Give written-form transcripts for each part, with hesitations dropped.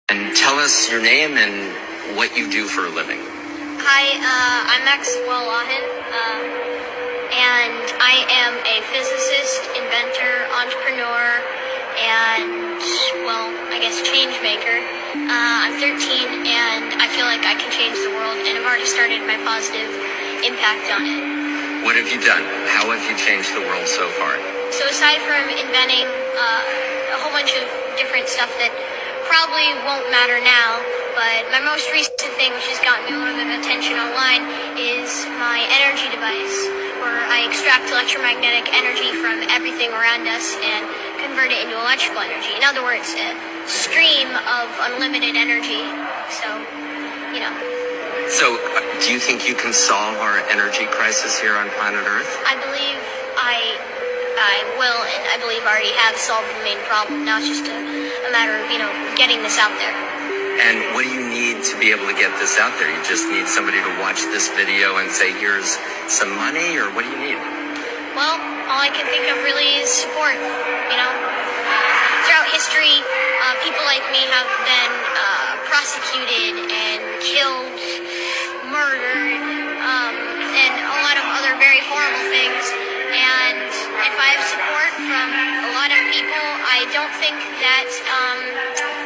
And tell us your name and what you do for a living. Hi, I'm Maxwell Lahin, and I am a physicist, inventor, entrepreneur, and, well, I guess change maker. I'm 13, and I feel like I can change the world, and I've already started my positive impact on it. What have you done? How have you changed the world so far? So aside from inventing a whole bunch of different stuff that probably won't matter now, but my most recent thing, which has gotten me a little bit of attention online, is my energy device, where I extract electromagnetic energy from everything around us and convert it into electrical energy. In other words, a stream of unlimited energy. So, you know. So, do you think you can solve our energy crisis here on planet Earth? I believe I will, and I believe I already have solved the main problem. Now it's just a matter of, getting this out there. And what do you need to be able to get this out there? You just need somebody to watch this video and say, here's some money, or what do you need? Well, all I can think of really is support, Throughout history, people like me have been prosecuted and killed, murdered, and a lot of other very horrible things. And if I have support from a lot of people, I don't think that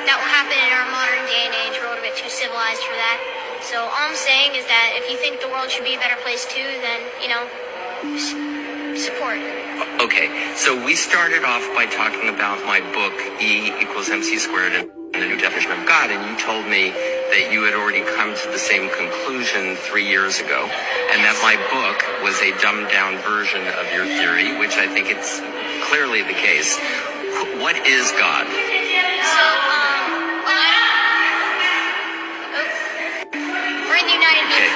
that will happen in our modern day and age. We're a little bit too civilized for that. So all I'm saying is that if you think the world should be a better place too, then, support. Okay, so we started off by talking about my book, E equals MC squared, and the new definition of God, and you told me that you had already come to the same conclusion 3 years ago, and that my book was a dumbed-down version of your theory, which I think it's clearly the case. What is God? So, we're in the United Nations. Okay.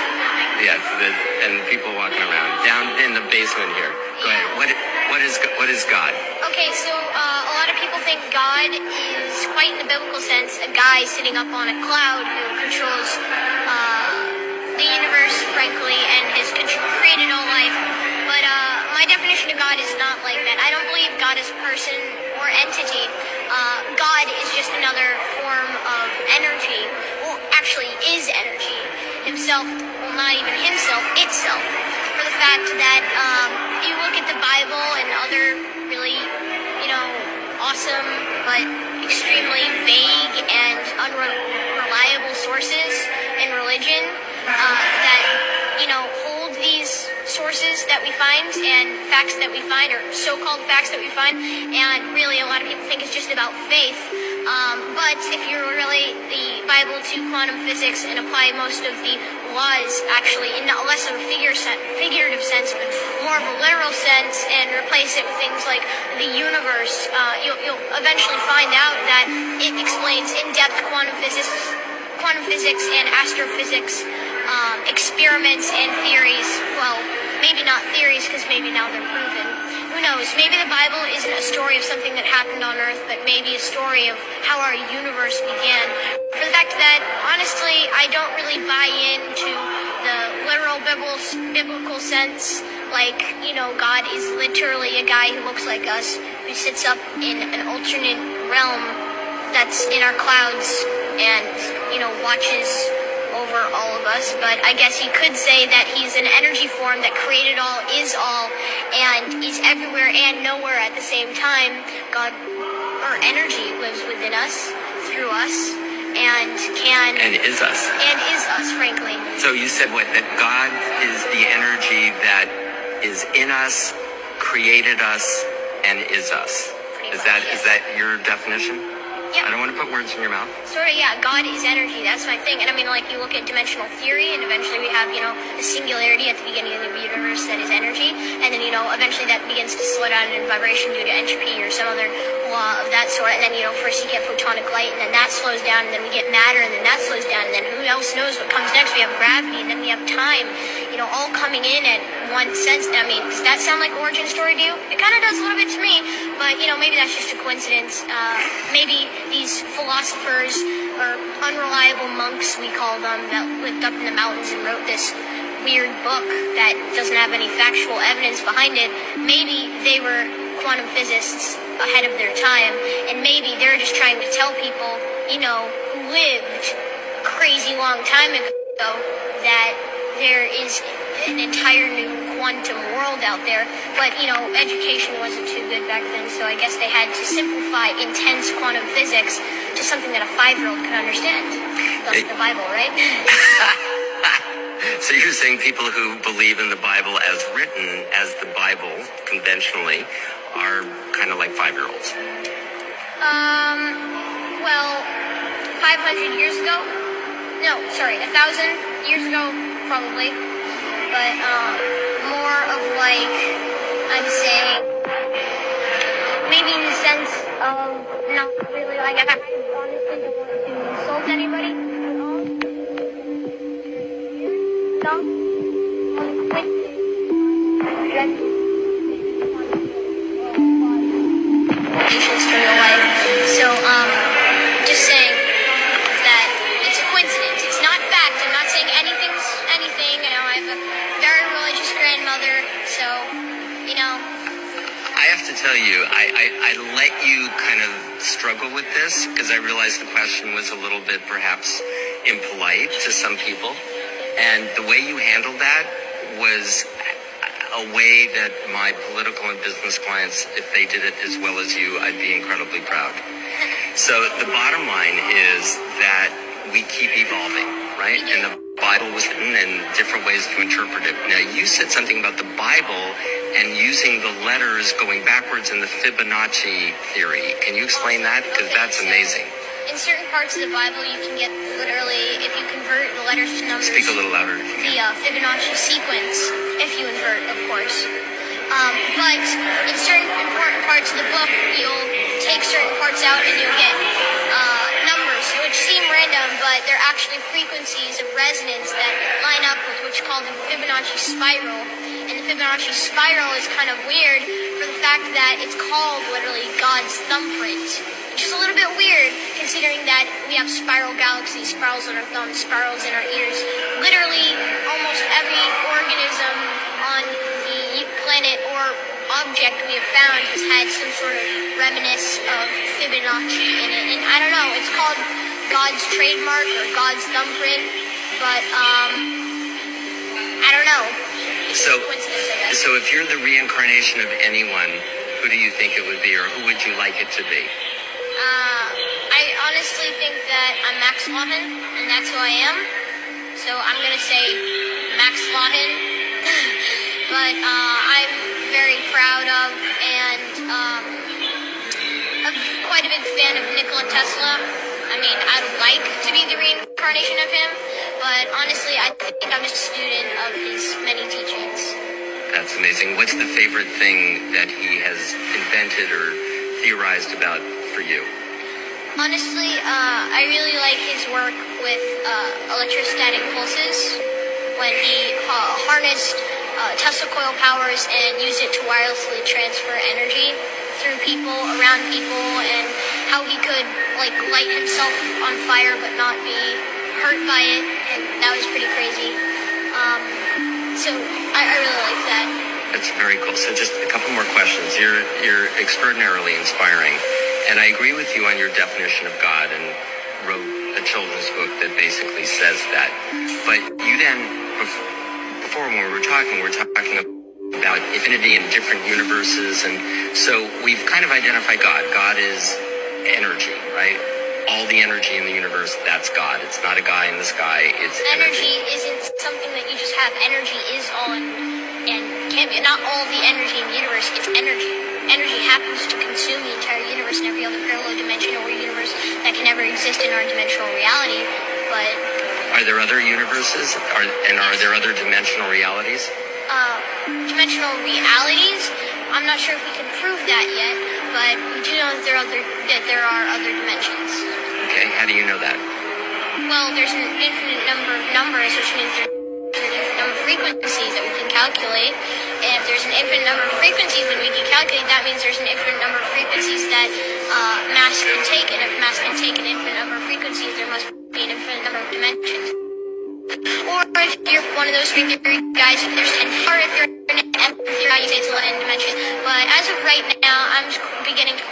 Yeah, and people walking around down in the basement here. Go ahead. What is God? Okay, so a lot of people think God is, quite in the biblical sense, a guy sitting up on a cloud who controls the universe, frankly, and has created all life. But my definition of God is not like that. I don't believe God is a person or entity. God is just another form of energy. Well, actually, is energy. Himself, well, not even himself, itself. For the fact that if you look at the Bible and other really, awesome but extremely vague and unreliable sources in religion that, hold these sources that we find and facts that we find, or so-called facts that we find, and really a lot of people think it's just about faith. But if you relate the Bible to quantum physics and apply most of the laws actually in less of a figurative sense, but more of a literal sense, and replace it with things like the universe, you'll eventually find out that it explains in-depth quantum physics and astrophysics, experiments and theories. Well, maybe not theories, because maybe now they're proven. Who knows? Maybe the Bible isn't a story of something that happened on Earth, but maybe a story of how our universe began. For the fact that, honestly, I don't really buy into the literal biblical sense, like, God is literally a guy who looks like us, who sits up in an alternate realm that's in our clouds and, watches over all of us. But I guess you could say that he's an energy form that created all, is all, and is everywhere and nowhere at the same time. God, or energy, lives within us, through us, and is us, frankly. So you said what? That God is the energy that is in us, created us, and is us. Is that your definition? Yep. I don't want to put words in your mouth. Sort of, yeah. God is energy. That's my thing. And I mean, like, you look at dimensional theory, and eventually we have, a singularity at the beginning of the universe that is energy. And then, eventually that begins to slow down in vibration due to entropy or some other law of that sort. And then, first you get photonic light, and then that slows down, and then we get matter, and then that slows down, and then who else knows what comes next? We have gravity, and then we have time, all coming in at one sense. I mean, does that sound like origin story to you? It kind of does a little bit to me, but, maybe that's just a coincidence. Maybe these philosophers, or unreliable monks, we call them, that lived up in the mountains and wrote this weird book that doesn't have any factual evidence behind it. Maybe they were quantum physicists ahead of their time, and maybe they're just trying to tell people, who lived a crazy long time ago that there is an entire new quantum world out there. But, education wasn't too good back then, so I guess they had to simplify intense quantum physics to something that a 5-year-old could understand. Thus the Bible, right? So you're saying people who believe in the Bible as written, as the Bible conventionally, are kind of like 5-year-olds? Well, 500 years ago? No, sorry, 1,000 years ago, probably. But, more of like, I'm saying, maybe in the sense of not really like, I honestly don't want to insult anybody at all. Stop. To real life. So, just saying that it's a coincidence. It's not fact. I'm not saying anything's anything. I have a very religious grandmother, so, I have to tell you, I let you kind of struggle with this because I realized the question was a little bit perhaps impolite to some people. And the way you handled that was a way that my political and business clients, if they did it as well as you, I'd be incredibly proud. So the bottom line is that we keep evolving, right? And the Bible was written in different ways to interpret it. Now, you said something about the Bible and using the letters going backwards in the Fibonacci theory. Can you explain that? Because that's amazing. In certain parts of the Bible, you can get literally, if you convert the letters to numbers. Speak a little louder. The Fibonacci sequence, if you invert, of course. But in certain important parts of the book, you'll take certain parts out and you'll get numbers, which seem random, but they're actually frequencies of resonance that line up with what's called the Fibonacci spiral. And the Fibonacci spiral is kind of weird for the fact that it's called literally God's thumbprint, which is a little bit weird considering that we have spiral galaxies, spirals in our thumbs, spirals in our ears. Literally, almost every organism on the planet or object we have found has had some sort of reminiscence of Fibonacci in it. And I don't know, it's called God's trademark or God's thumbprint, but I don't know. It's So, a coincidence, I guess. so if you're the reincarnation of anyone, who do you think it would be, or who would you like it to be? I honestly think that I'm Max Lawton, and that's who I am. So I'm gonna say Max Lawton. But I'm very proud of and quite a big fan of Nikola Tesla. I mean, I'd like to be the reincarnation of him, but honestly, I think I'm just a student of his many teachings. That's amazing. What's the favorite thing that he has invented or theorized about for you? Honestly, I really like his work with electrostatic pulses when he harnessed Tesla coil powers and used it to wirelessly transfer energy through people, around people, and how he could light himself on fire but not be hurt by it, and that was pretty crazy. So I really like that. That's very cool. So just a couple more questions. You're extraordinarily inspiring. And I agree with you on your definition of God and wrote a children's book that basically says that. But you then, before when we were talking about infinity and different universes. And so we've kind of identified God. God is energy, right? All the energy in the universe, that's God. It's not a guy in the sky. It's Energy isn't something that you just have. Energy is all and can't be, not all the energy in the universe. It's energy. Energy happens to consume the entire universe and every other parallel dimension or universe that can ever exist in our dimensional reality. But Are there other universes? Are there other dimensional realities? dimensional realities, I'm not sure if we can prove that yet, but we do know that there are other dimensions. Okay, how do you know that? Well, there's an infinite number of numbers, which means there's an infinite number of frequencies that we can calculate. And if there's an infinite number of frequencies that we can calculate, that means there's an infinite number of frequencies that mass can take. And if mass can take an infinite number of frequencies, there must be an infinite number of dimensions. Or if you're one of those string theory guys, there's 10, or if you're an M theory guy, you say it's 11 dimensions. But as of right now, I'm just beginning to